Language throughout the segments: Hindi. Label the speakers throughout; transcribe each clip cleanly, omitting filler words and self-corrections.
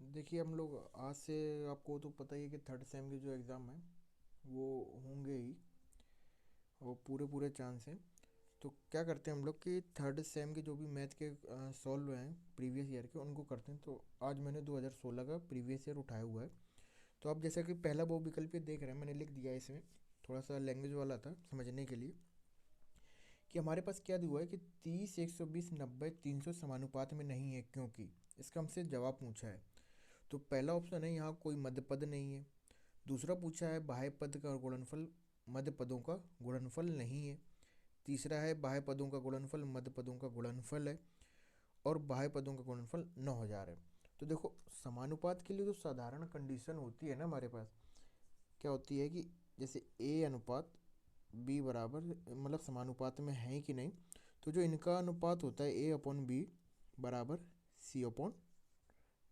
Speaker 1: देखिए हम लोग आज से आपको तो पता ही है कि थर्ड सेम के जो एग्ज़ाम है वो होंगे ही, और पूरे पूरे चांस हैं। तो क्या करते हैं हम लोग कि थर्ड सेम के जो भी मैथ के सॉल्व हैं प्रीवियस ईयर के उनको करते हैं। तो आज मैंने 2016 का प्रीवियस ईयर उठाया हुआ है। तो आप जैसा कि पहला वो विकल्प ये देख रहे हैं, मैंने लिख दिया है इसमें, थोड़ा सा लैंग्वेज वाला था समझने के लिए, कि हमारे पास क्या दिया हुआ है कि 30, 120, 90, 300 समानुपात में नहीं है, क्योंकि इसका हमसे जवाब पूछा है। तो पहला ऑप्शन है यहाँ कोई मध्य पद नहीं है। दूसरा पूछा है बाह्य पद का गुणनफल मध्य पदों का गुणनफल नहीं है। तीसरा है बाह्य पदों का गुणनफल मध्य पदों का गुणनफल है। और बाह्य पदों का गुणनफल 9000 है। तो देखो, समानुपात के लिए जो साधारण कंडीशन होती है ना हमारे पास, क्या होती है कि जैसे ए अनुपात बी बराबर, मतलब समानुपात में है कि नहीं, तो जो इनका अनुपात होता है ए अपॉन बी बराबर सी अपॉन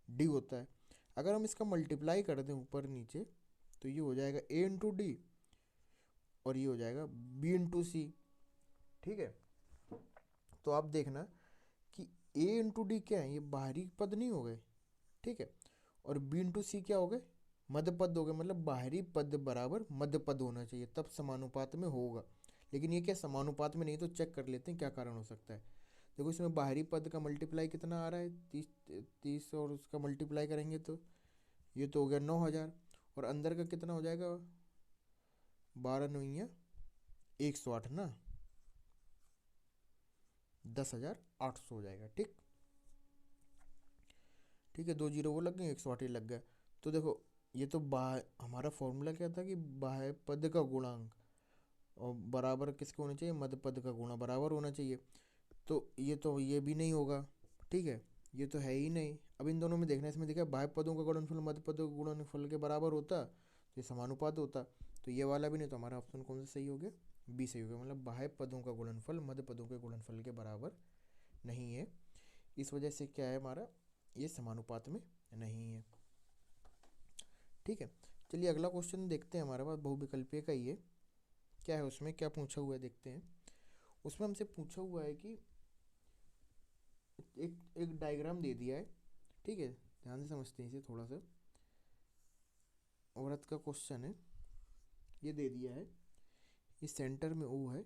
Speaker 1: डी होता है। अगर हम इसका मल्टीप्लाई कर दें ऊपर नीचे, तो ये हो जाएगा ए इंटू डी और ये हो जाएगा बी इंटू सी। ठीक है। तो आप देखना कि ए इंटू डी क्या है, ये बाहरी पद नहीं हो गए। ठीक है। और बी इंटू सी क्या हो गए, मध्य पद हो गए। मतलब बाहरी पद बराबर मध्य पद होना चाहिए, तब समानुपात में होगा। लेकिन ये क्या समानुपात में नहीं, तो चेक कर लेते हैं क्या कारण हो सकता है। देखो, इसमें बाहरी पद का मल्टीप्लाई कितना आ रहा है, 30, 30 और उसका मल्टीप्लाई करेंगे तो ये तो हो गया 9000। और अंदर का कितना हो जाएगा, 12 नौइया 108 ना, 10,800 हो जाएगा। ठीक। ठीक है, 2 जीरो वो लग गए, 108 ही लग गया। तो देखो, ये तो हमारा फॉर्मूला क्या था कि बाह्य पद का गुणांक और बराबर किसके होना चाहिए, मध्य पद का गुणा बराबर होना चाहिए। तो ये भी नहीं होगा। ठीक है। ये तो है ही नहीं। अब इन दोनों में देखना, इसमें देखा बाह्य पदों का गुणनफल मध्य पदों के गुणनफल के बराबर होता तो ये समानुपात होता। तो ये वाला भी नहीं, तो हमारा ऑप्शन कौन सा सही हो गया, बी सही हो गया। मतलब बाह्य पदों का गुणनफल मध्य पदों के गुणनफल के बराबर नहीं है। इस वजह से क्या है हमारा, ये समानुपात में नहीं है। ठीक है। चलिए अगला क्वेश्चन देखते हैं, हमारे पास बहुविकल्पीय का ही है। क्या है उसमें, क्या पूछा हुआ है देखते हैं। उसमें हमसे पूछा हुआ है कि एक एक डायग्राम दे दिया है। ठीक है, ध्यान से समझते हैं इसे थोड़ा सा। औरत का क्वेश्चन है, ये दे दिया है। ये सेंटर में ओ है।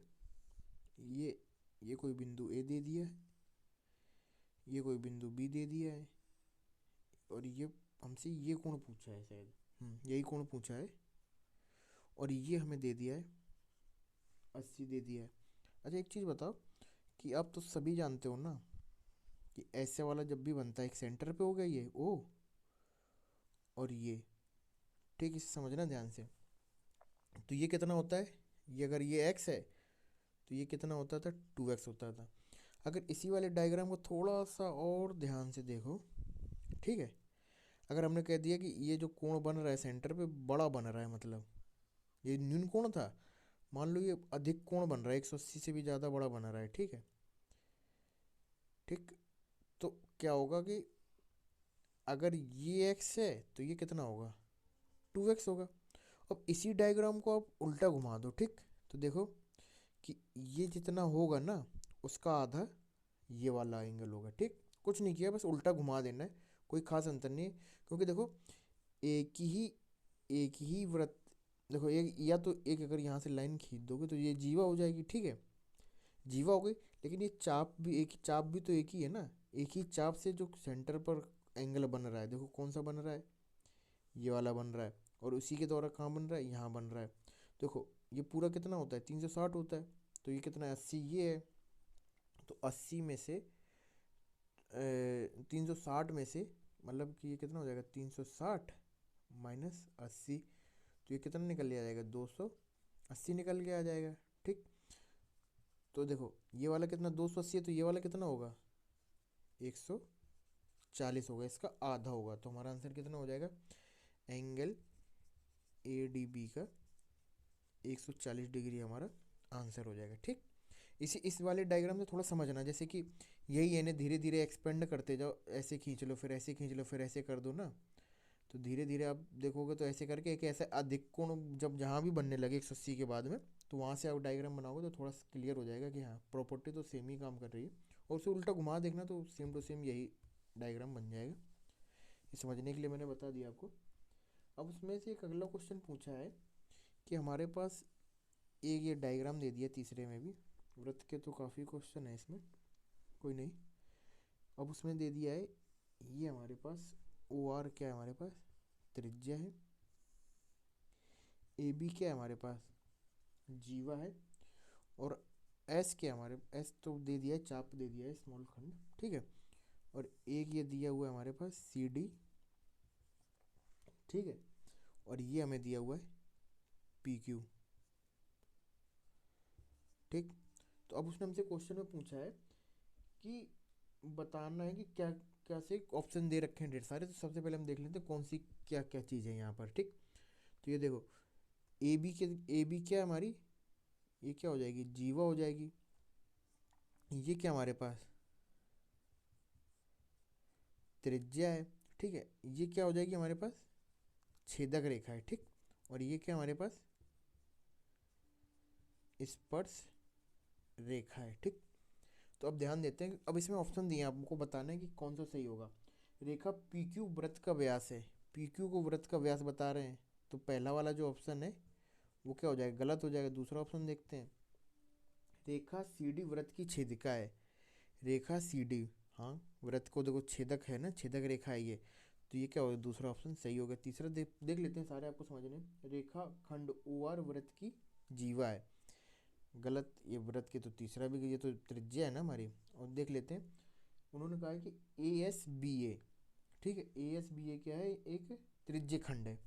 Speaker 1: ये ये कोई बिंदु ए दे दिया है, ये कोई बिंदु बी दे दिया है, और ये हमसे ये कोण पूछा है शायद। यही कोण पूछा है। और ये हमें दे दिया है 80 दे दिया है। अच्छा, एक चीज़ बताओ कि आप तो सभी जानते हो ना कि ऐसे वाला जब भी बनता है एक सेंटर पे हो गया ये ओ, और ये, ठीक, इसे समझना ध्यान से। तो ये कितना होता है, ये अगर ये x है तो ये कितना होता था, 2x होता था। अगर इसी वाले डायग्राम को थोड़ा सा और ध्यान से देखो, ठीक है, अगर हमने कह दिया कि ये जो कोण बन रहा है सेंटर पे बड़ा बन रहा है, मतलब ये न्यून कोण था, मान लो ये अधिक कोण बन रहा है, 180 से भी ज़्यादा बड़ा बन रहा है। ठीक है। ठीक। तो क्या होगा कि अगर ये x है तो ये कितना होगा, 2x होगा। अब इसी डायग्राम को आप उल्टा घुमा दो। ठीक। तो देखो कि ये जितना होगा ना, उसका आधा ये वाला एंगल होगा। ठीक। कुछ नहीं किया, बस उल्टा घुमा देना है, कोई खास अंतर नहीं है। क्योंकि देखो, एक ही वृत्त, देखो एक, या तो एक अगर यहाँ से लाइन खींच दोगे तो ये जीवा हो जाएगी। ठीक है, जीवा हो गई। लेकिन ये चाप भी एक ही, चाप भी तो एक ही है ना। एक ही चाप से जो सेंटर पर एंगल बन रहा है, देखो कौन सा बन रहा है, ये वाला बन रहा है। और उसी के द्वारा कहाँ बन रहा है, यहाँ बन रहा है। देखो, ये पूरा कितना होता है, 360 होता है। तो ये कितना है, 80 ये है। तो 80 में से 360 में से, मतलब कि ये कितना हो जाएगा, 360 माइनस 80। तो ये कितना निकल लिया जाएगा, 280 निकल के आ जाएगा। ठीक। तो देखो, ये वाला कितना 280 है, तो ये वाला कितना होगा, 140 होगा, इसका आधा होगा। तो हमारा आंसर कितना हो जाएगा, एंगल ए डी बी का 140 डिग्री हमारा आंसर हो जाएगा। ठीक। इस वाले डायग्राम से थोड़ा समझना, जैसे कि यही है ना, धीरे धीरे एक्सपेंड करते जाओ, ऐसे खींच लो, फिर ऐसे खींच लो, फिर ऐसे कर दो ना। तो धीरे धीरे आप देखोगे तो ऐसे करके एक ऐसा अधिक कोण जब जहाँ भी बनने लगे 180 के बाद में, तो वहाँ से आप डायग्राम बनाओगे तो थोड़ा क्लियर हो जाएगा कि हाँ, प्रॉपर्टी तो सेम ही काम कर रही है। और उसे उल्टा घुमा देखना तो सेम टू सेम यही डायग्राम बन जाएगा। ये समझने के लिए मैंने बता दिया आपको। अब उसमें से एक अगला क्वेश्चन पूछा है कि हमारे पास एक ये डायग्राम दे दिया तीसरे में भी। वृत्त के तो काफ़ी क्वेश्चन है इसमें, कोई नहीं। अब उसमें दे दिया है ये हमारे पास ओ आर क्या है, हमारे पास त्रिज्या है। ए बी क्या है हमारे पास, जीवा है। और एस क्या है, हमारे एस तो दे दिया है, चाप दे दिया है, स्मॉल खंड, ठीक है। और एक ये दिया हुआ है हमारे पास सी डी, ठीक है। और ये हमें दिया हुआ है पी क्यू, ठीक। तो अब उसने हमसे क्वेश्चन में पूछा है कि बताना है कि क्या क्या से ऑप्शन दे रखे हैं ढेर सारे। तो सबसे पहले हम देख लेते हैं कौन सी क्या क्या चीज़ है यहाँ पर, ठीक। तो ये देखो ए बी क्या है हमारी, ये क्या हो जाएगी, जीवा हो जाएगी। ये क्या हमारे पास त्रिज्या है, ठीक है। ये क्या हो जाएगी हमारे पास छेदक रेखा है, ठीक। और ये क्या हमारे पास स्पर्श रेखा है, ठीक। तो अब ध्यान देते हैं, अब इसमें ऑप्शन दिए हैं, आपको बताना है कि कौन सा सही होगा। रेखा पी क्यू वृत्त का व्यास है, पी क्यू को वृत्त का व्यास बता रहे हैं, तो पहला वाला जो ऑप्शन है वो क्या हो जाएगा, गलत हो जाएगा। दूसरा ऑप्शन देखते हैं, रेखा सी डी वृत्त की छेदिका है। रेखा सी डी, हाँ वृत्त को देखो छेदक है ना, छेदक रेखा है ये, तो ये क्या होगा, दूसरा ऑप्शन सही होगा। तीसरा देख देख लेते हैं सारे आपको समझने। रेखा खंड ओ आर वृत्त की जीवा है, गलत। ये वृत्त की तो तीसरा भी, ये तो त्रिज्या है ना हमारी। और देख लेते हैं, उन्होंने कहा है कि ए एस बी ए, ठीक है। ए एस बी ए क्या है, एक त्रिज्य खंड है।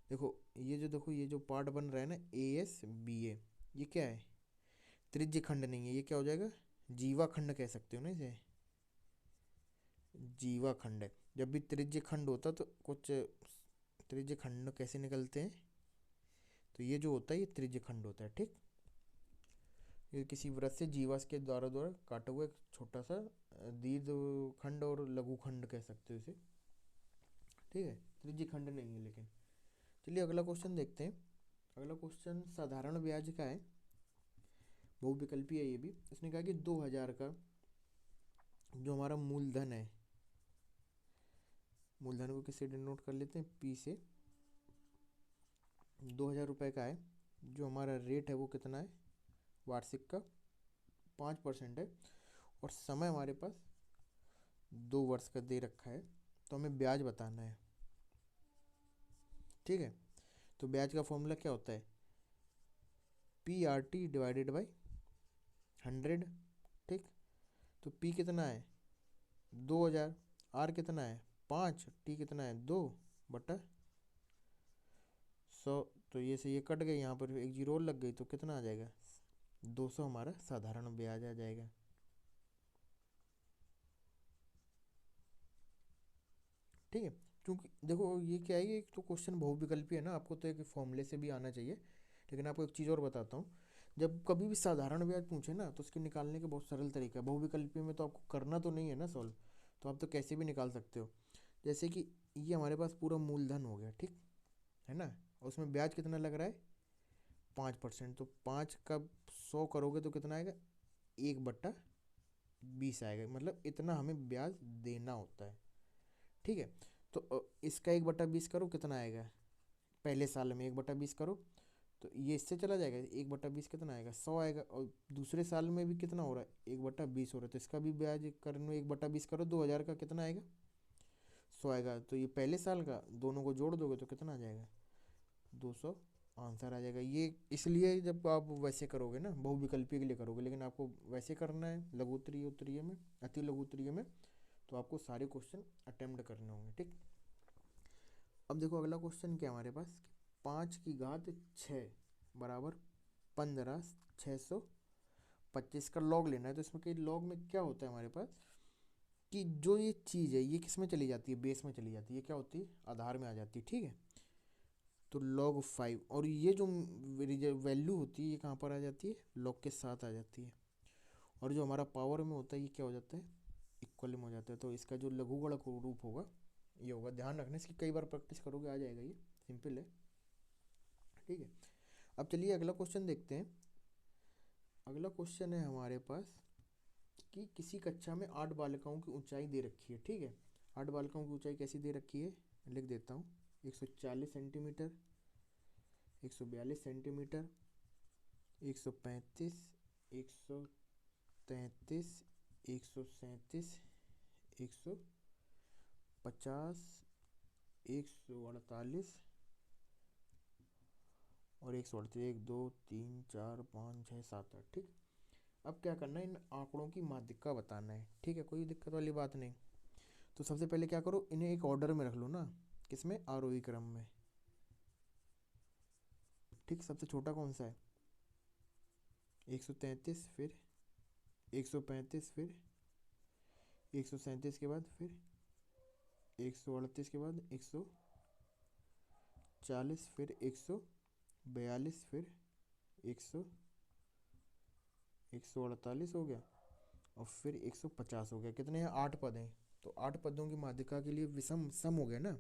Speaker 1: देखो ये जो, देखो ये जो पार्ट बन रहा है ना ए एस बी ए, ये क्या है, त्रिज्य खंड नहीं है, ये क्या हो जाएगा, जीवा खंड कह सकते हो ना इसे, जीवा खंड है। जब भी त्रिज्य खंड होता तो कुछ त्रिज्य खंड कैसे निकलते हैं, तो ये जो होता है ये त्रिज्य खंड होता है, ठीक। ये किसी वृत्त से जीवा के द्वारा द्वारा काटा हुआ एक छोटा सा दीर्घ खंड और लघु खंड कह सकते हो इसे, ठीक है। त्रिज्य खंड नहीं है लेकिन। चलिए अगला क्वेश्चन देखते हैं। अगला क्वेश्चन साधारण ब्याज का है, बहुविकल्पी है ये भी। इसने कहा कि 2000 का जो हमारा मूलधन है, मूलधन को किससे डिनोट कर लेते हैं, पी से। 2000 रुपये का है, जो हमारा रेट है वो कितना है वार्षिक का, 5% है। और समय हमारे पास 2 वर्ष का दे रखा है, तो हमें ब्याज बताना है, ठीक है। तो ब्याज का फॉर्मूला क्या होता है, P R T divided by 100, ठीक। तो पी कितना है 2000, आर कितना है 5, टी कितना है 2/100। तो ये से ये कट गए, यहाँ पर एक जीरो और लग गई, तो कितना आ जाएगा 200 हमारा साधारण ब्याज आ जाएगा, ठीक है। क्योंकि देखो ये क्या है, ये एक तो क्वेश्चन बहुविकल्पी है ना, आपको तो एक फॉर्मूले से भी आना चाहिए। लेकिन आपको एक चीज़ और बताता हूँ, जब कभी भी साधारण ब्याज पूछे ना, तो उसके निकालने के बहुत सरल तरीका है। बहुविकल्पी में तो आपको करना तो नहीं है ना सॉल्व, तो आप तो कैसे भी निकाल सकते हो। जैसे कि ये हमारे पास पूरा मूलधन हो गया, ठीक है ना। और उसमें ब्याज कितना लग रहा है 5%, तो 5 का 100 करोगे तो कितना आएगा 1/20 आएगा, मतलब इतना हमें ब्याज देना होता है, ठीक है। तो इसका 1/20 करो कितना आएगा, पहले साल में 1/20 करो तो ये इससे चला जाएगा, 1/20 कितना आएगा 100 आएगा। और दूसरे साल में भी कितना हो रहा है 1/20 हो रहा है, तो इसका भी ब्याज करने 1/20 करो, 2000 का कितना आएगा 100 आएगा। तो ये पहले साल का, दोनों को जोड़ दोगे तो कितना आ जाएगा 200, आंसर आ जाएगा। ये इसलिए जब आप वैसे करोगे ना, बहुविकल्पी के लिए करोगे, लेकिन आपको वैसे करना है लघु उत्तरीय उत्तरीय में, अति लघु उत्तरीय में, तो आपको सारे क्वेश्चन अटेम्प्ट करने होंगे, ठीक। अब देखो अगला क्वेश्चन क्या है हमारे पास, 5 की घात 6 बराबर 15 625 का लॉग लेना है। तो इसमें कि लॉग में क्या होता है हमारे पास, कि जो ये चीज़ है ये किस में चली जाती है, बेस में चली जाती है, ये क्या होती है आधार में आ जाती है, ठीक है। तो log 5, और ये जो वैल्यू होती है ये कहाँ पर आ जाती है, लॉग के साथ आ जाती है। और जो हमारा पावर में होता है ये क्या हो जाता है, इक्वल में हो जाता है। तो इसका जो लघुगणक रूप होगा ये होगा, ध्यान रखना, इसकी कई बार प्रैक्टिस करोगे आ जाएगा, ये सिंपल है, ठीक है। अब चलिए अगला क्वेश्चन देखते हैं। अगला क्वेश्चन है हमारे पास कि किसी कक्षा में 8 बालिकाओं की ऊंचाई दे रखी है, ठीक है। 8 बालकों की ऊंचाई कैसी दे रखी है, लिख देता हूँ। 140 सेंटीमीटर, 142 सेंटीमीटर, 135, 133, 137, 150, 148 और 138, 1 2 3 4 5 6 7 8। ठीक, अब क्या करना है, इन आंकड़ों की माध्यिका बताना है। ठीक है, कोई दिक्कत वाली बात नहीं। तो सबसे पहले क्या करो, इन्हें एक ऑर्डर में रख लो ना, किसमें, आरोही क्रम में। ठीक, सबसे छोटा कौन सा है, 133, फिर 135, फिर 137 के बाद फिर 138 के बाद 140, फिर 142, फिर 100, 148 हो गया, और फिर 150 हो गया। कितने हैं, 8 पद हैं। तो 8 पदों की माध्यिका के लिए विषम सम हो गया ना,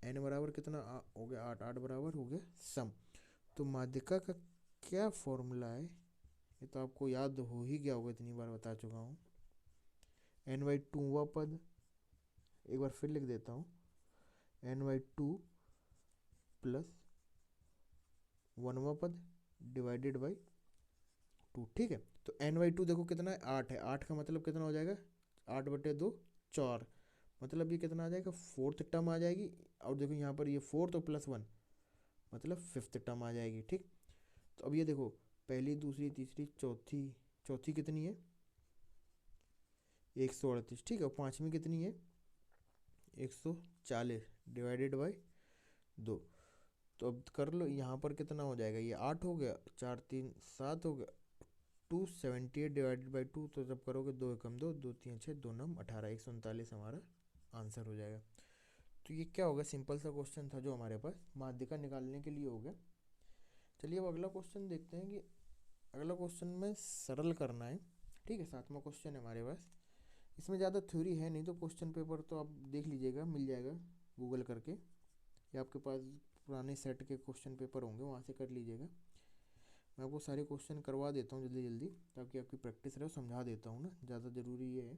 Speaker 1: n बराबर कितना हो गया, 8, 8 बराबर हो गया सम। तो माध्यिका का क्या फॉर्मूला है, ये तो आपको याद हो ही गया होगा, इतनी बार बता चुका हूँ। n/2वां पद, एक बार फिर लिख देता हूँ, n/2 प्लस 1वां पद डिवाइडेड बाई 2। ठीक है, तो n/2 देखो कितना है, 8 है। 8 का मतलब कितना हो जाएगा, 8/2 4, मतलब ये कितना आ जाएगा, फोर्थ टर्म आ जाएगी। और देखो यहाँ पर ये फोर्थ और प्लस 1 मतलब फिफ्थ टर्म आ जाएगी। ठीक, तो अब ये देखो, पहली, दूसरी, तीसरी, चौथी, चौथी कितनी है, 138। ठीक है, और पांचवी कितनी है, 140 डिवाइडेड बाई 2। तो अब कर लो, यहाँ पर कितना हो जाएगा, ये 8 हो गया, 4 3 7 हो गया, 278 डिवाइडेड बाई 2। तो जब करोगे 2 एकम 2, 2 3 6, 2 9 18, 139 हमारा आंसर हो जाएगा। तो ये क्या होगा, सिंपल सा क्वेश्चन था जो हमारे पास माध्यिका निकालने के लिए हो गया। चलिए अब अगला क्वेश्चन देखते हैं कि अगला क्वेश्चन में सरल करना है। ठीक है, 7वां क्वेश्चन है हमारे पास। इसमें ज़्यादा थ्योरी है नहीं, तो क्वेश्चन पेपर तो आप देख लीजिएगा, मिल जाएगा गूगल करके, या आपके पास पुराने सेट के क्वेश्चन पेपर होंगे, वहाँ से कर लीजिएगा। मैं आपको सारे क्वेश्चन करवा देता हूँ जल्दी जल्दी, ताकि आपकी प्रैक्टिस रहे, समझा देता हूँ ना, ज़्यादा ज़रूरी ये है।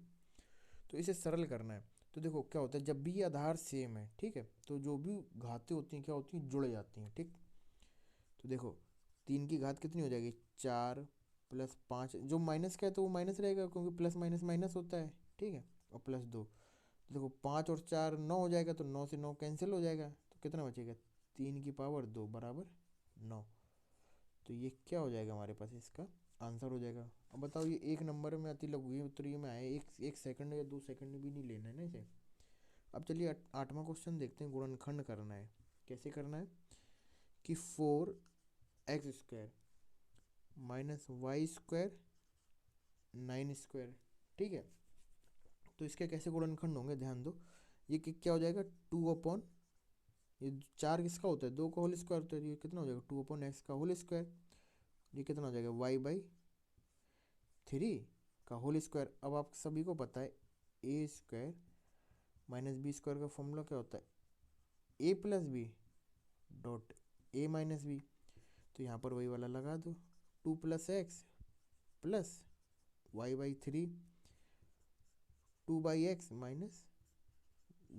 Speaker 1: तो इसे सरल करना है। तो देखो क्या होता है, जब भी ये आधार सेम है, ठीक है, तो जो भी घातें होती हैं क्या होती हैं, जुड़ जाती हैं। ठीक, तो देखो 3 की घात कितनी हो जाएगी, 4 प्लस 5, जो माइनस का है तो वो माइनस रहेगा, क्योंकि प्लस माइनस माइनस होता है। ठीक है, और प्लस 2, तो देखो 5 और 4 9 हो जाएगा, तो 9 से 9 कैंसिल हो जाएगा, तो कितना बचेगा, 3 की पावर 2 बराबर 9। तो ये क्या हो जाएगा हमारे पास, इसका आंसर हो जाएगा। अब बताओ, ये एक नंबर में अति लघु है, उत्तरीय में आए, एक सेकंड या 2 सेकंड भी नहीं लेना है ना इसे। अब चलिए 8वां क्वेश्चन देखते हैं, गुणनखंड करना है। कैसे करना है कि 4x² -y² 9²। ठीक है, तो इसके कैसे गुणनखंड होंगे, ध्यान दो। ये क्या हो जाएगा, 2 ये 4 किसका होता है, 2 का होल स्क्वायर होता है, ये कितना हो जाएगा, 2/x का होल स्क्वायर। ये कितना हो जाएगा, y/3 का होल स्क्वायर। अब आप सभी को पता है a² -b² का फॉर्मूला क्या होता है, a+b.a-b। तो यहाँ पर वही वाला लगा दो, 2+x plus y/3 2/x minus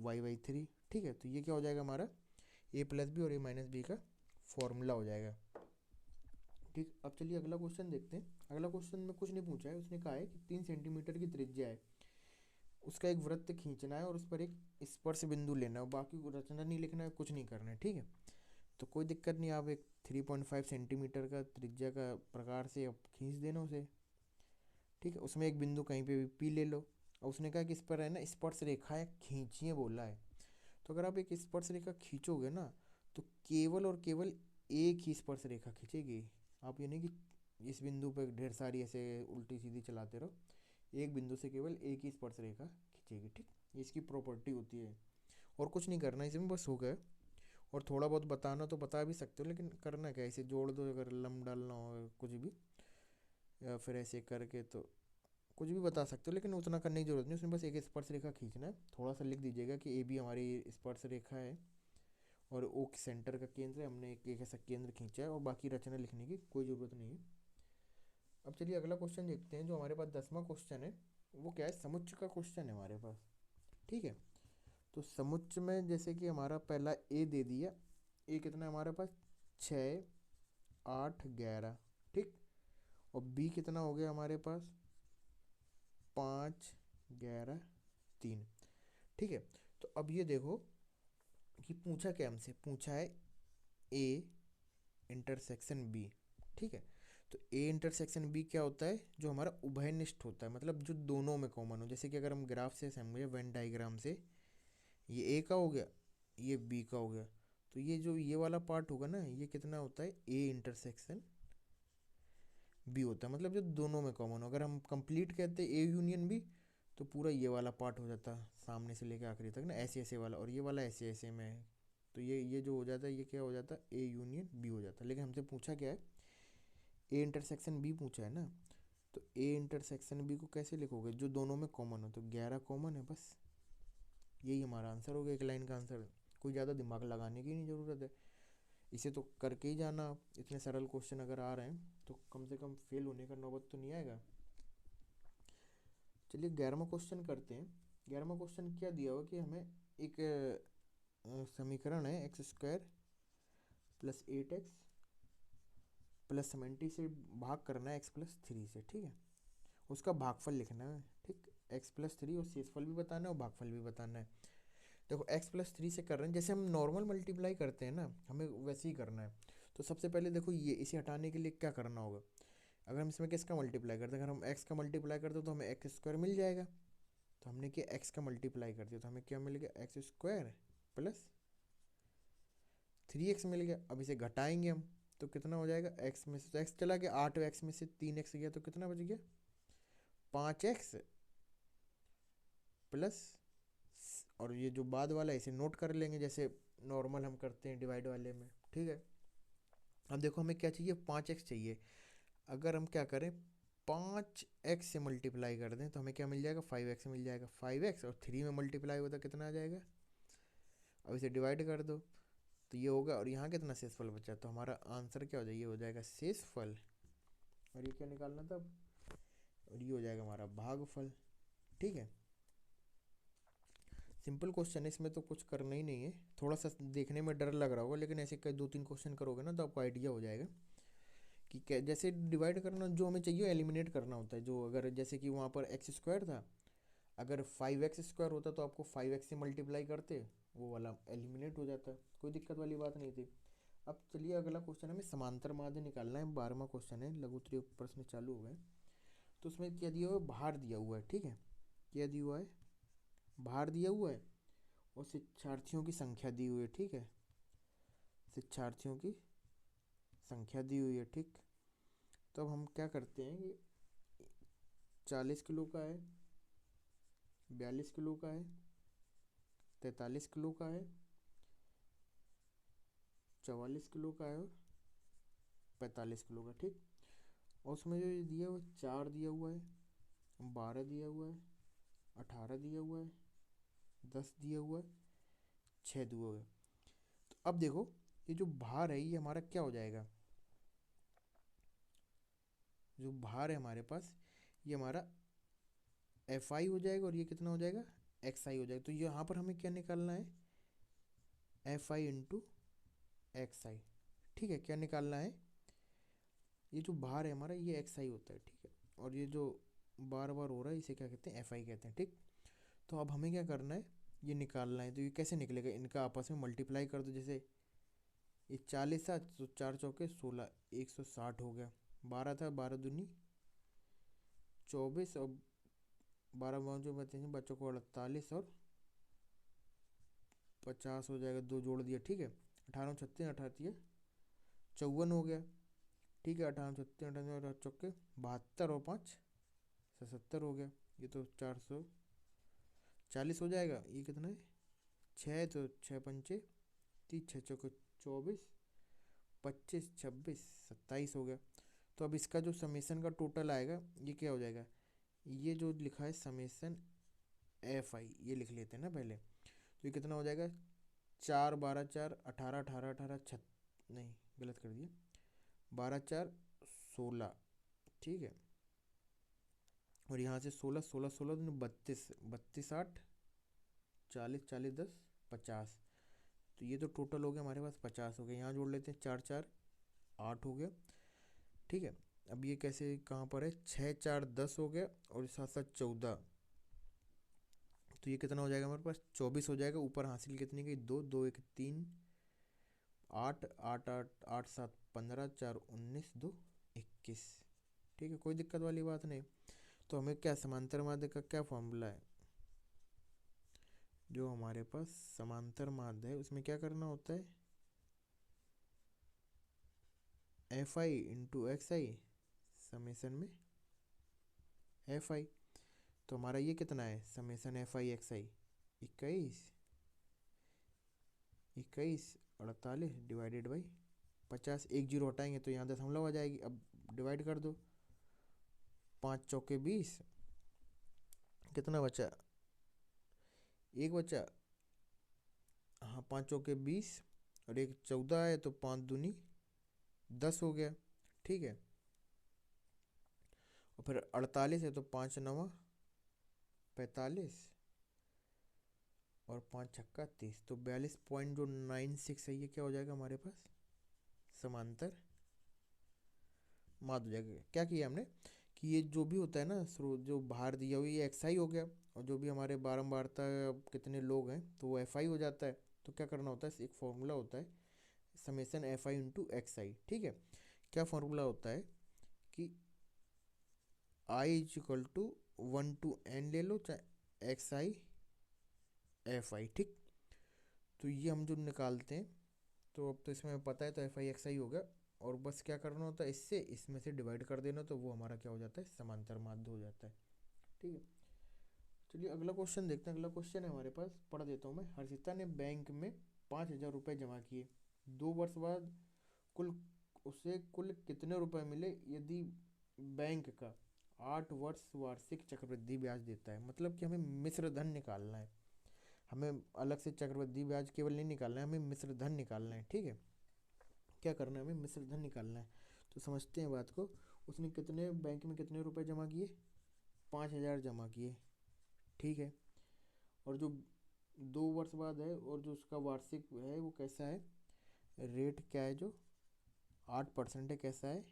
Speaker 1: y/3। ठीक है, तो ये क्या हो जाएगा हमारा, a+b और a-b का फॉर्मूला हो जाएगा। ठीक, अब चलिए अगला क्वेश्चन देखते हैं। अगला क्वेश्चन में कुछ नहीं पूछा है, उसने कहा है कि 3 सेंटीमीटर की त्रिज्या है, उसका एक वृत्त खींचना है और उस पर एक स्पर्श बिंदु लेना है, और बाकी रचना नहीं लिखना है, कुछ नहीं करना है। ठीक है, तो कोई दिक्कत नहीं, आप एक 3.5 सेंटीमीटर का त्रिज्या का प्रकार से आप खींच देना उसे। ठीक है, उसमें एक बिंदु कहीं पे भी पी ले लो, और उसने कहा कि इस पर है ना स्पर्श रेखाएं खींचिए बोला है। तो अगर आप एक स्पर्श रेखा खींचोगे ना, तो केवल और केवल एक ही स्पर्श रेखा खींचेगी। आप ये नहीं कि इस बिंदु पर ढेर सारी ऐसे उल्टी सीधी चलाते रहो, एक बिंदु से केवल एक ही स्पर्श रेखा खींचेगी। ठीक, ये इसकी प्रॉपर्टी होती है, और कुछ नहीं करना इसमें, बस हो गया। और थोड़ा बहुत बताना तो बता भी सकते हो, लेकिन करना क्या है, इसे जोड़ दो, अगर लम डालना हो कुछ भी, या फिर ऐसे करके तो कुछ भी बता सकते हो, लेकिन उतना करने की जरूरत नहीं। उसमें बस एक स्पर्श रेखा खींचना है। थोड़ा सा लिख दीजिएगा कि ए बी हमारी स्पर्श रेखा है, और ओ सेंटर का केंद्र है, हमने एक ऐसा केंद्र खींचा है, और बाकी रचना लिखने की कोई ज़रूरत नहीं है। अब चलिए अगला क्वेश्चन देखते हैं, जो हमारे पास 10वां क्वेश्चन है। वो क्या है, समुच्चय का क्वेश्चन है हमारे पास। ठीक है, तो समुच्चय में जैसे कि हमारा पहला ए दे दिया, ए कितना है हमारे पास 6 8 11, ठीक। और बी कितना हो गया हमारे पास 5 11 3, ठीक है। तो अब ये देखो कि पूछा क्या हमसे, पूछा है ए इंटरसेक्शन बी, ठीक है। तो ए इंटरसेक्शन बी क्या होता है, जो हमारा उभयनिष्ठ होता है, मतलब जो दोनों में कॉमन हो। जैसे कि अगर हम ग्राफ से समझे, वेन डायग्राम से, ये ए का हो गया, ये बी का हो गया, तो ये जो ये वाला पार्ट होगा ना, ये कितना होता है ए इंटरसेक्शन बी होता है, मतलब जो दोनों में कॉमन हो। अगर हम कंप्लीट कहते हैं ए यूनियन बी, तो पूरा ये वाला पार्ट हो जाता सामने से लेकर आखिरी तक ना, ऐसे ऐसे वाला, और ये वाला ऐसे ऐसे में है। तो ये जो हो जाता है, ये क्या हो जाता है ए यूनियन बी हो जाता है। लेकिन हमसे पूछा क्या है, ए इंटरसेक्शन बी पूछा है ना। तो ए इंटरसेक्शन बी को कैसे लिखोगे, जो दोनों में कॉमन हो, तो 11 कॉमन है, बस यही हमारा आंसर हो गया, एक लाइन का आंसर। कोई ज़्यादा दिमाग लगाने की नहीं ज़रूरत है, इसे तो करके ही जाना आप। इतने सरल क्वेश्चन अगर आ रहे हैं तो कम से कम फेल होने का नौबत तो नहीं आएगा। चलिए 11वां क्वेश्चन करते हैं। 11वां क्वेश्चन क्या दिया हुआ कि हमें एक समीकरण है x² + 8x + 70 से भाग करना है x+3 से, ठीक है। उसका भागफल लिखना है, ठीक। x+3 और शेषफल भी बताना है और भागफल भी बताना है। देखो x+3 से कर रहे हैं, जैसे हम नॉर्मल मल्टीप्लाई करते हैं ना, हमें वैसे ही करना है। तो सबसे पहले देखो, ये इसे हटाने के लिए क्या करना होगा, अगर हम इसमें किसका मल्टीप्लाई करते हैं, अगर हम x का मल्टीप्लाई करते हैं तो हमें x² मिल जाएगा। तो हमने किया x का मल्टीप्लाई कर दिया, तो हमें क्या मिल गया x² + 3x मिल गया। अब इसे घटाएंगे हम, तो कितना हो जाएगा, x में से तो x चला गया, 8x में से 3x गया, तो कितना बच गया 5x प्लस, और ये जो बाद वाला है इसे नोट कर लेंगे जैसे नॉर्मल हम करते हैं डिवाइड वाले में, ठीक है। अब देखो हमें क्या चाहिए, 5x चाहिए। अगर हम क्या करें, 5x से मल्टीप्लाई कर दें तो हमें क्या मिल जाएगा, 5x मिल जाएगा। 5x और 3 में मल्टीप्लाई होता कितना आ जाएगा, अब इसे डिवाइड कर दो, तो ये होगा। और यहाँ कितना शेषफल बचा, तो हमारा आंसर क्या हो जाएगा, ये हो जाएगा शेषफल, और ये क्या निकालना था, और ये हो जाएगा हमारा भागफल, ठीक है। सिंपल क्वेश्चन है, इसमें तो कुछ करना ही नहीं है। थोड़ा सा देखने में डर लग रहा होगा, लेकिन ऐसे कई 2 3 क्वेश्चन करोगे ना तो आपको आइडिया हो जाएगा कि जैसे डिवाइड करना, जो हमें चाहिए एलिमिनेट करना होता है। जो अगर जैसे कि वहाँ पर x² था, अगर 5x² होता तो आपको 5x से मल्टीप्लाई करते, वो वाला एलिमिनेट हो जाता, कोई दिक्कत वाली बात नहीं थी। अब चलिए अगला क्वेश्चन हमें समांतर माध्य निकालना है, 12वां क्वेश्चन है, लघु उत्तरीय प्रश्न चालू हो गए। तो उसमें क्या दिया हुआ है, भार दिया हुआ है, ठीक है। क्या दिया हुआ है, भार दिया हुआ है, और शिक्षार्थियों की संख्या दी हुई है, ठीक है। शिक्षार्थियों की संख्या दी हुई है, ठीक। तो अब हम क्या करते हैं कि 40 किलो का है, 42 किलो का है, 43 किलो का है, 44 किलो का है, और 45 किलो का, ठीक। और उसमें जो ये दिया हुआ है, 4 दिया हुआ है, 12 दिया हुआ है, 18 दिया हुआ है, 10 दिया हुआ है, 6 दिया हुआ है। तो अब देखो, ये जो भार है ये हमारा क्या हो जाएगा, जो भार है हमारे पास, ये हमारा FI हो जाएगा, और ये कितना हो जाएगा XI हो जाएगा। तो यहाँ पर हमें क्या निकालना है, FI इंटू XI, ठीक है। क्या निकालना है, ये जो भार है हमारा ये XI होता है, ठीक है। और ये जो बार बार हो रहा है इसे क्या कहते हैं, FI कहते हैं, ठीक। तो अब हमें क्या करना है, ये निकालना है। तो ये कैसे निकलेगा, इनका आपस में मल्टीप्लाई कर दो। जैसे ये 40 था तो 4 चौके 16, 160 हो गया। 12 था, 12 दूनी 24, और 12 जो बचे हैं बच्चों को 48, और 50 हो जाएगा, 2 जोड़ दिया, ठीक है। 18 36 18 54 हो गया, ठीक है। 18 36 18 और 8 चौके 72, और 5 77 हो गया। ये तो 440 हो जाएगा। ये कितना है, 6, तो 6 पंचे 30, 6 चौके 24, 25 26 27 हो गया। तो अब इसका जो समेसन का टोटल आएगा ये क्या हो जाएगा, ये जो लिखा है समेसन FI, ये लिख लेते हैं ना पहले। तो ये कितना हो जाएगा, 4 12 4 18 18 18 नहीं गलत कर दिया, 12 4 16, ठीक है। और यहाँ से 16 16 16 32 32 8 40 40 10 50। तो ये तो टोटल हो गया हमारे पास 50 हो गया। यहाँ जोड़ लेते हैं, 4 4 8 हो गया। ठीक है, अब ये कैसे कहाँ पर है, 6 4 10 हो गया और साथ साथ 14। तो ये कितना हो जाएगा हमारे पास, 24 हो जाएगा। ऊपर हासिल कितनी गई, 2 2 1 3 8 8 8 8 7 15 4 19 2 21। ठीक है, कोई दिक्कत वाली बात नहीं। तो हमें क्या समांतर माध्य का क्या फॉर्मूला है, जो हमारे पास समांतर माध्य है उसमें क्या करना होता है, F i into x I summation में एफ आई। तो हमारा ये कितना है, summation f I x I 21 21 48 divided by 50। एक जीरो हटाएंगे तो यहाँ दशमलव आ जाएगी। अब डिवाइड कर दो, 5 चौके 20, कितना बचा, एक बचा। हाँ, 5 चौके 20 और एक 14 है, तो 5 दूनी 10 हो गया। ठीक है, और फिर 48 है तो 5 नवा 45 और 5 छक्का 30। तो 42.96 है, ये क्या हो जाएगा हमारे पास, समांतर माध्य हो जाएगा। क्या किया हमने कि ये जो भी होता है ना स्रोत, जो बाहर दिया हुआ ये एक्स आई हो गया, और जो भी हमारे बारंबारता कितने लोग हैं तो वो एफ आई हो जाता है। तो क्या करना होता है, एक फॉर्मूला होता है summation f i into x i. ठीक है, क्या फॉर्मूला होता है कि i is equal to 1 to n ले लो, चाहे एक्स आई एफ आई। ठीक, तो ये हम जो निकालते हैं, तो अब तो इसमें हमें पता है, तो एफ आई एक्स आई हो गया। और बस क्या करना होता है, इससे इसमें से डिवाइड कर देना, तो वो हमारा क्या हो जाता है, समांतर माध्य हो जाता है। ठीक है, चलिए अगला क्वेश्चन देखते हैं। अगला क्वेश्चन है हमारे पास, पढ़ देता हूँ मैं। हर्षिता ने बैंक में 5,000 रुपये जमा किए, 2 वर्ष बाद कुल उसे कुल कितने रुपए मिले यदि बैंक का 8 वर्ष वार्षिक चक्रवृद्धि ब्याज देता है। मतलब कि हमें मिश्र धन निकालना है, हमें अलग से चक्रवृद्धि ब्याज केवल नहीं निकालना है, हमें मिश्र धन निकालना है। ठीक है, क्या करना है, हमें मिश्र धन निकालना है। तो समझते हैं बात को। उसने कितने बैंक में कितने रुपए जमा किए, 5,000 जमा किए। ठीक है, और जो 2 वर्ष बाद है और जो उसका वार्षिक है वो कैसा है, रेट क्या है, जो 8% है, कैसा है,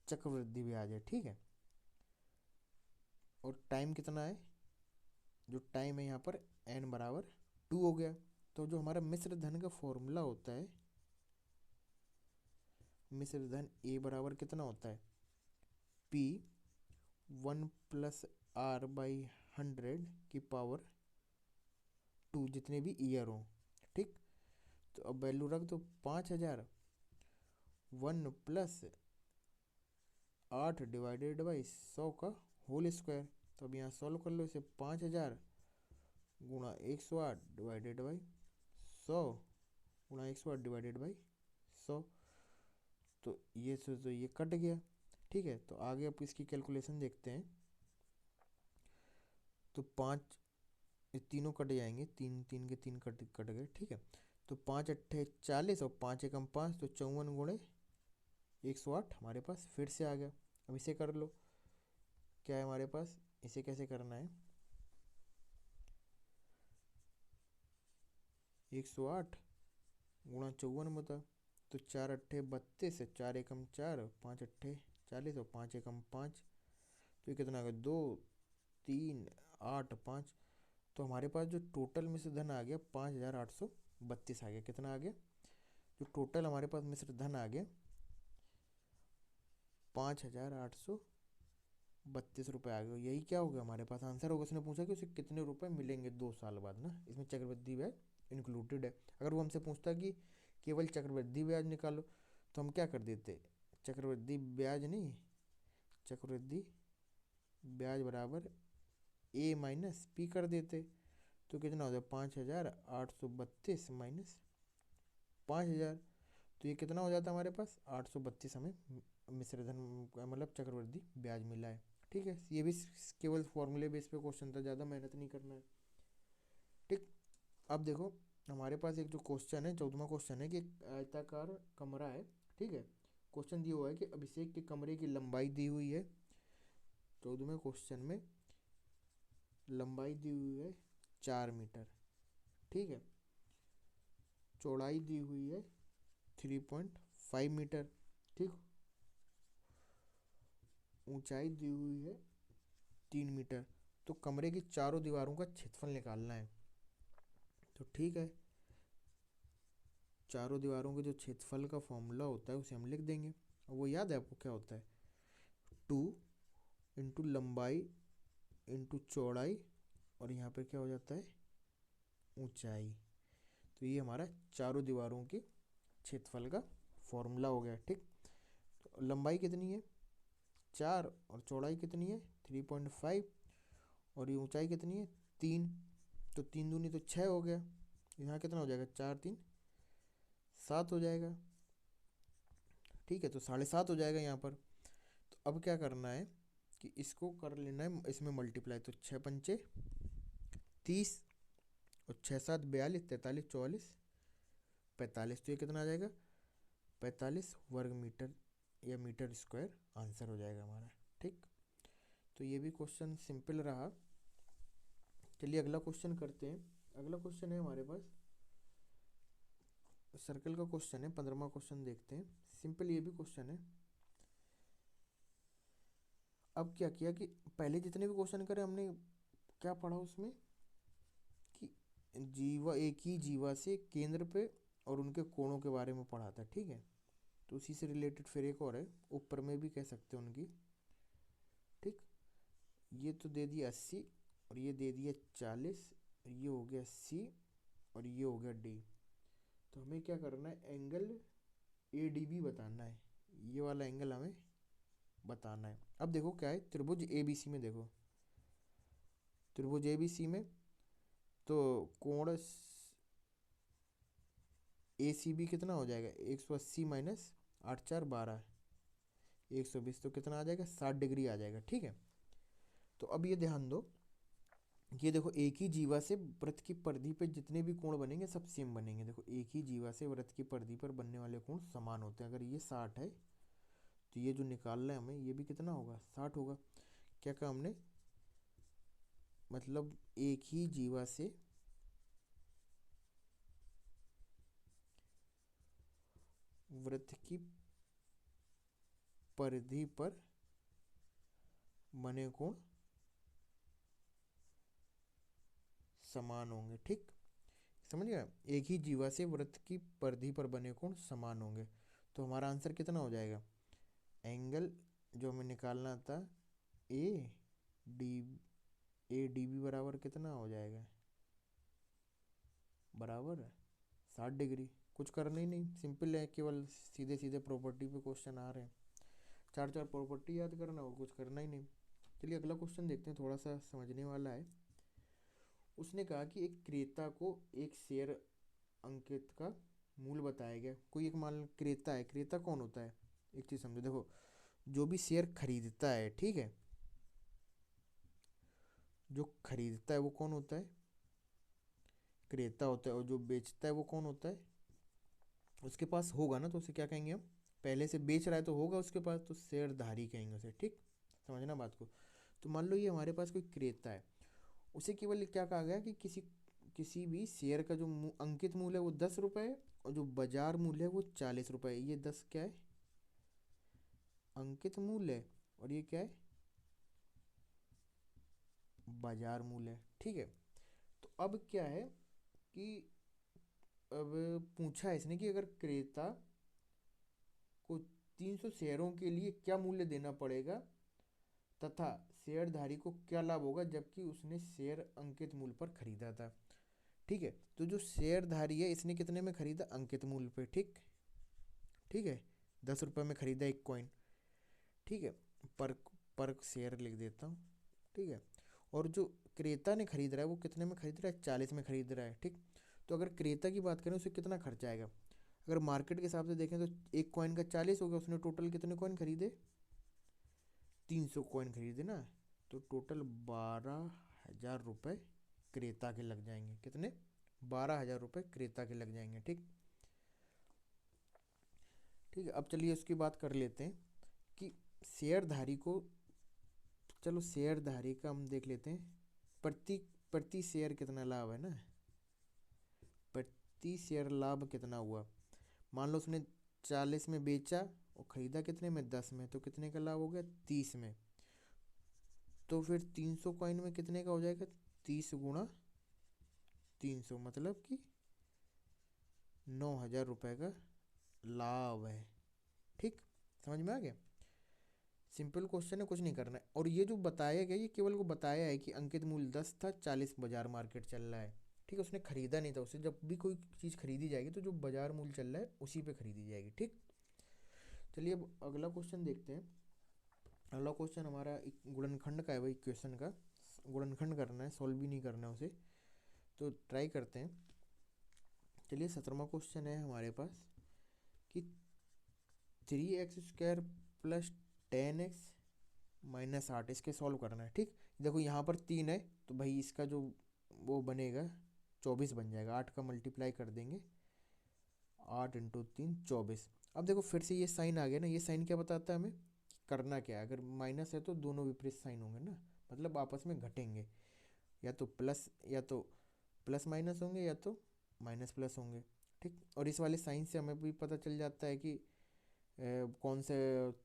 Speaker 1: चक्रवृद्धि ब्याज है। ठीक है, और टाइम कितना है, जो टाइम है यहाँ पर n बराबर 2 हो गया। तो जो हमारा मिश्र धन का फॉर्मूला होता है, मिश्र धन a बराबर कितना होता है, p 1 प्लस आर बाई 100 की पावर 2, जितने भी ईयर हो। ठीक, तो अब वैल्यू रख दो, 5,000 1 प्लस 8 डिवाइडेड बाई 100 का होल स्क्वायर। तो अब यहाँ सॉल्व कर लो इसे, 5,000 गुणा 108 डिवाइडेड बाई 100 गुणा 108 डिवाइडेड बाई 100। तो ये तो ये कट गया। ठीक है, तो आगे आप इसकी कैलकुलेशन देखते हैं। तो 5, ये तीनों कट जाएंगे, 3 3 के 3 कट कट गए। ठीक है, तो 5 अट्ठे 40 और 5 एकम 5, तो 54 गुणे 108 हमारे पास फिर से आ गया। अब इसे कर लो, क्या है हमारे पास, इसे कैसे करना है, 108 गुणा 54 बता, तो 4 अट्ठे 32 है, 4 एकम 4, 5 अट्ठे 40 और 5 एकम 5। तो ये कितना आ गया, 2 3 8 5। तो हमारे पास जो टोटल मिश्र धन आ गया 5,832 आ गया। कितना आ गया, जो टोटल हमारे पास मिश्र धन आ गया 5,832 रुपये आ गए। यही क्या हो गया हमारे पास आंसर होगा। उसने पूछा कि उसे कितने रुपए मिलेंगे 2 साल बाद ना, इसमें चक्रवृद्धि ब्याज इंक्लूडेड है। अगर वो हमसे पूछता कि केवल चक्रवृद्धि ब्याज निकालो, तो हम क्या कर देते, चक्रवृद्धि ब्याज नहीं, चक्रवृद्धि ब्याज बराबर ए माइनस पी कर देते। तो कितना हो जाए, 5,832 माइनस 5,000। तो ये कितना हो जाता है हमारे पास, 832 हमें मिश्र धन मतलब चक्रवृद्धि ब्याज मिला है। ठीक है, ये भी केवल फॉर्मूले बेस पे क्वेश्चन था, ज़्यादा मेहनत नहीं करना है। ठीक, अब देखो हमारे पास एक जो क्वेश्चन है, 14वां क्वेश्चन है कि एक आयताकार कमरा है। ठीक है, क्वेश्चन दिया हुआ है कि अभिषेक के कमरे की लंबाई दी हुई है 14वें क्वेश्चन में लंबाई दी हुई है 4 मीटर, ठीक है। चौड़ाई दी हुई है 3.5 मीटर, ठीक। ऊंचाई दी हुई है 3 मीटर। तो कमरे की चारों दीवारों का क्षेत्रफल निकालना है। तो ठीक है, चारों दीवारों के जो क्षेत्रफल का फॉर्मूला होता है उसे हम लिख देंगे। और वो याद है आपको क्या होता है? 2 इंटू लंबाई इंटू चौड़ाई, और यहाँ पे क्या हो जाता है? ऊंचाई। तो ये हमारा चारों दीवारों के क्षेत्रफल का फॉर्मूला हो गया, ठीक। तो लंबाई कितनी है? 4, और चौड़ाई कितनी है? 3.5, और ये ऊंचाई कितनी है? 3। तो 3 दूनी तो 6 हो गया। यहाँ कितना हो जाएगा? 4 3 7 हो जाएगा, ठीक है। तो 7.5 हो जाएगा यहाँ पर। तो अब क्या करना है कि इसको कर लेना है इसमें मल्टीप्लाई। तो 6 5 30, और 6 7 42, 43 44 45। तो ये कितना आ जाएगा? 45 वर्ग मीटर या मीटर स्क्वायर आंसर हो जाएगा हमारा, ठीक। तो ये भी क्वेश्चन सिंपल रहा। चलिए अगला क्वेश्चन करते हैं। अगला क्वेश्चन है हमारे पास सर्कल का क्वेश्चन है, 15वां क्वेश्चन देखते हैं। सिंपल ये भी क्वेश्चन है। अब क्या किया कि पहले जितने भी क्वेश्चन करे हमने क्या पढ़ा उसमें कि जीवा, एक ही जीवा से केंद्र पे और उनके कोणों के बारे में पढ़ा था, ठीक है। तो उसी से रिलेटेड फिर एक और है, ऊपर में भी कह सकते हैं उनकी, ठीक। ये तो दे दिया 80, और ये दे दिया 40, ये हो गया C, और ये हो गया D। तो हमें क्या करना है? एंगल ADB बताना है। ये वाला एंगल हमें बताना है। अब देखो क्या है, त्रिभुज ABC में देखो, त्रिभुज ABC में तो कोण ACB कितना हो जाएगा? 180 माइनस 8 4 12, 120। तो कितना आ जाएगा? 60 डिग्री आ जाएगा, ठीक है। तो अब ये ध्यान दो, ये देखो एक ही जीवा से वृत्त की परिधि पे जितने भी कोण बनेंगे सब सेम बनेंगे। देखो एक ही जीवा से वृत्त की परिधि पर बनने वाले कोण समान होते हैं। अगर ये 60 है तो ये जो निकालना है हमें, ये भी कितना होगा? 60 होगा। क्या कहा हमने? मतलब एक ही जीवा से वृत्त की परिधि पर बने कोण समान होंगे, ठीक। समझ गया? एक ही जीवा से वृत्त की परिधि पर बने कोण समान होंगे। तो हमारा आंसर कितना हो जाएगा? एंगल जो हमें निकालना था ए डी ADB बराबर कितना हो जाएगा? बराबर 60 डिग्री। कुछ करना ही नहीं, सिंपल है, केवल सीधे सीधे प्रॉपर्टी पे क्वेश्चन आ रहे हैं। 4 4 प्रॉपर्टी याद करना और कुछ करना ही नहीं। चलिए अगला क्वेश्चन देखते हैं, थोड़ा सा समझने वाला है। उसने कहा कि एक क्रेता को एक शेयर अंकित का मूल बताया गया। कोई एक मान क्रेता है। क्रेता कौन होता है? एक चीज समझो, देखो जो भी शेयर खरीदता है, ठीक है, जो खरीदता है वो कौन होता है? क्रेता होता है। और जो बेचता है वो कौन होता है? उसके पास होगा ना, तो उसे क्या कहेंगे हम? पहले से बेच रहा है तो होगा उसके पास, तो शेयरधारी कहेंगे उसे, ठीक। समझना बात को। तो मान लो ये हमारे पास कोई क्रेता है, उसे केवल क्या कहा गया कि किसी किसी भी शेयर का जो अंकित मूल्य है वो 10 रुपये है, और जो बाजार मूल्य है वो 40 रुपये है। ये 10 क्या है? अंकित मूल्य है, और ये क्या है? बाजार मूल्य है, ठीक है। तो अब क्या है कि अब पूछा है इसने कि अगर क्रेता को 300 शेयरों के लिए क्या मूल्य देना पड़ेगा, तथा शेयरधारी को क्या लाभ होगा जबकि उसने शेयर अंकित मूल्य पर खरीदा था, ठीक है। तो जो शेयरधारी है इसने कितने में खरीदा? अंकित मूल्य पे, ठीक। ठीक है, 10 रुपये में खरीदा एक कॉइन, ठीक है। पर पर शेयर लिख देता हूँ, ठीक है। और जो क्रेता ने खरीद रहा है वो कितने में खरीद रहा है? 40 में खरीद रहा है, ठीक। तो अगर क्रेता की बात करें उसे कितना खर्चा आएगा? अगर मार्केट के हिसाब से देखें तो एक कॉइन का 40 हो गया। उसने टोटल कितने कॉइन खरीदे? 300 कॉइन खरीदे ना। तो टोटल 12,000 रुपये क्रेता के लग जाएंगे। कितने? 12,000 रुपये क्रेता के लग जाएंगे, ठीक। ठीक है, अब चलिए उसकी बात कर लेते हैं कि शेयरधारी को, चलो शेयरधारी का हम देख लेते हैं प्रति प्रति शेयर कितना लाभ है ना, प्रति शेयर लाभ कितना हुआ। मान लो उसने 40 में बेचा और खरीदा कितने में, 10 में, तो कितने का लाभ हो गया, 30 में। तो फिर 300 कॉइन में कितने का हो जाएगा, 30 गुणा 300, मतलब कि 9,000 रुपये का लाभ है। ठीक, समझ में आ गया। सिंपल क्वेश्चन है, कुछ नहीं करना है। और ये जो बताया गया, ये केवल को बताया है कि अंकित मूल्य 10 था, 40 बाजार मार्केट चल रहा है। ठीक है, उसने खरीदा नहीं था। उसे जब भी कोई चीज़ खरीदी जाएगी तो जो बाजार मूल्य चल रहा है उसी पे खरीदी जाएगी। ठीक, चलिए अब अगला क्वेश्चन देखते हैं। अगला क्वेश्चन हमारा एक गुणनखंड का है, भाई क्वेश्चन का गुणनखंड करना है, सॉल्व भी नहीं करना है उसे, तो ट्राई करते हैं। चलिए 17वां क्वेश्चन है हमारे पास कि 3x² प्लस 10x माइनस 8, इसके सॉल्व करना है। ठीक, देखो यहाँ पर 3 है तो भाई इसका जो वो बनेगा 24 बन जाएगा। 8 का मल्टीप्लाई कर देंगे, 8 इंटू 3 24। अब देखो फिर से ये साइन आ गया ना, ये साइन क्या बताता है हमें, करना क्या है। अगर माइनस है तो दोनों विपरीत साइन होंगे ना, मतलब आपस में घटेंगे, या तो प्लस, या तो प्लस माइनस होंगे, या तो माइनस प्लस होंगे। ठीक, और इस वाले साइन से हमें भी पता चल जाता है कि कौन से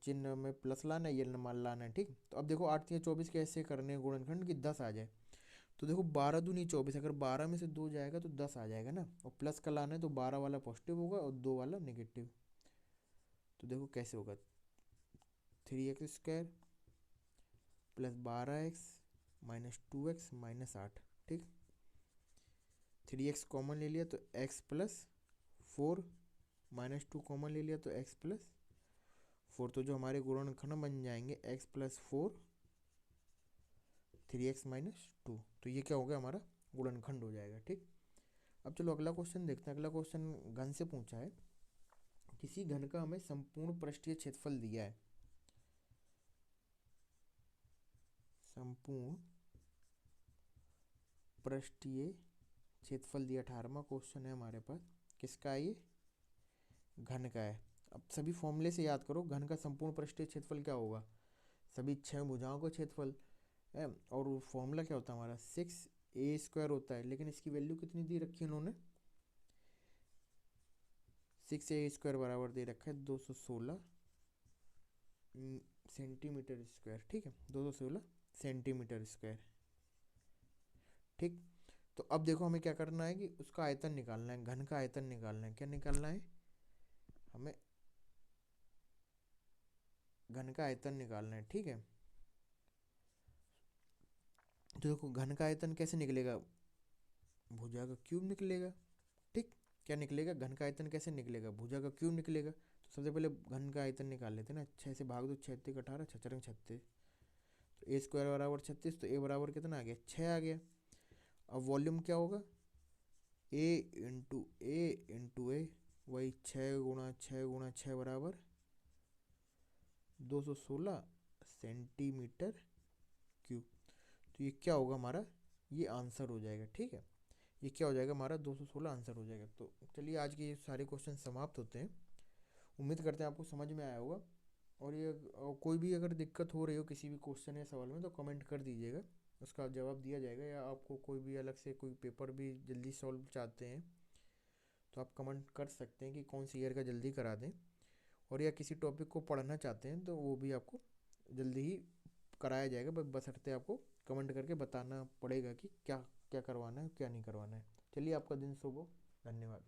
Speaker 1: चिन्ह में प्लस लाना है, ये मान लाना है। ठीक, तो अब देखो 8 या 24 कैसे करने हैं गुणनखंड की 10 आ जाए। तो देखो 12 दूनी 24, अगर 12 में से 2 जाएगा तो 10 आ जाएगा ना, और प्लस का लाना है तो 12 वाला पॉजिटिव होगा और 2 वाला नेगेटिव। तो देखो कैसे होगा, 3x² plus 12x minus 2x minus 8। ठीक, 3x कॉमन ले लिया तो x प्लस 4, माइनस 2 कॉमन ले लिया तो x प्लस 4। तो जो हमारे गुणनखंड बन जाएंगे x प्लस 4, 3x माइनस 2, तो ये क्या हो गया, हमारा गुणनखंड हो जाएगा। ठीक, अब चलो अगला क्वेश्चन देखते हैं। अगला क्वेश्चन घन से पूछा है। किसी घन का हमें संपूर्ण पृष्ठीय क्षेत्रफल दिया है, संपूर्ण पृष्ठीय क्षेत्रफल दिया, 18वां क्वेश्चन है हमारे पास। किसका है ये, घन का है। अब सभी फॉर्मूले से याद करो, घन का संपूर्ण पृष्ठीय क्षेत्रफल क्या होगा, सभी 6 भुजाओं का क्षेत्रफल है। और वो फॉर्मूला क्या होता है हमारा, 6a² होता है। लेकिन इसकी वैल्यू कितनी दी रखी है उन्होंने, 6a² बराबर दे रखा है 216 सेंटीमीटर स्क्वायर। ठीक है, 216 सेंटीमीटर स्क्वायर। ठीक, तो अब देखो हमें क्या करना है कि उसका आयतन निकालना है, घन का आयतन निकालना है। क्या निकालना है हमें, घन का आयतन निकालना है। ठीक है, तो देखो घन का आयतन कैसे निकलेगा, भुजा का क्यूब निकलेगा। ठीक, क्या निकलेगा, घन का आयतन कैसे निकलेगा, भुजा का क्यूब निकलेगा। तो सबसे पहले घन का आयतन निकाल लेते हैं ना, 6 से भाग दो, 6×3 = 18, 6×4 = 36। तो a² बराबर 36, तो a बराबर कितना आ गया, 6 आ गया। अब वॉल्यूम क्या होगा, a इंटू ए, वही 6 × 6 × 6 बराबर 216 सेंटीमीटर क्यूब। तो ये क्या होगा हमारा, ये आंसर हो जाएगा। ठीक है, ये क्या हो जाएगा हमारा, 216 आंसर हो जाएगा। तो चलिए आज के ये सारे क्वेश्चन समाप्त होते हैं। उम्मीद करते हैं आपको समझ में आया होगा। और ये कोई भी अगर दिक्कत हो रही हो किसी भी क्वेश्चन या सवाल में तो कमेंट कर दीजिएगा, उसका जवाब दिया जाएगा। या आपको कोई भी अलग से कोई पेपर भी जल्दी सॉल्व चाहते हैं तो आप कमेंट कर सकते हैं कि कौन सी ईयर का जल्दी करा दें। और या किसी टॉपिक को पढ़ना चाहते हैं तो वो भी आपको जल्दी ही कराया जाएगा, बशर्ते आपको कमेंट करके बताना पड़ेगा कि क्या क्या करवाना है क्या नहीं करवाना है। चलिए आपका दिन शुभ हो, धन्यवाद।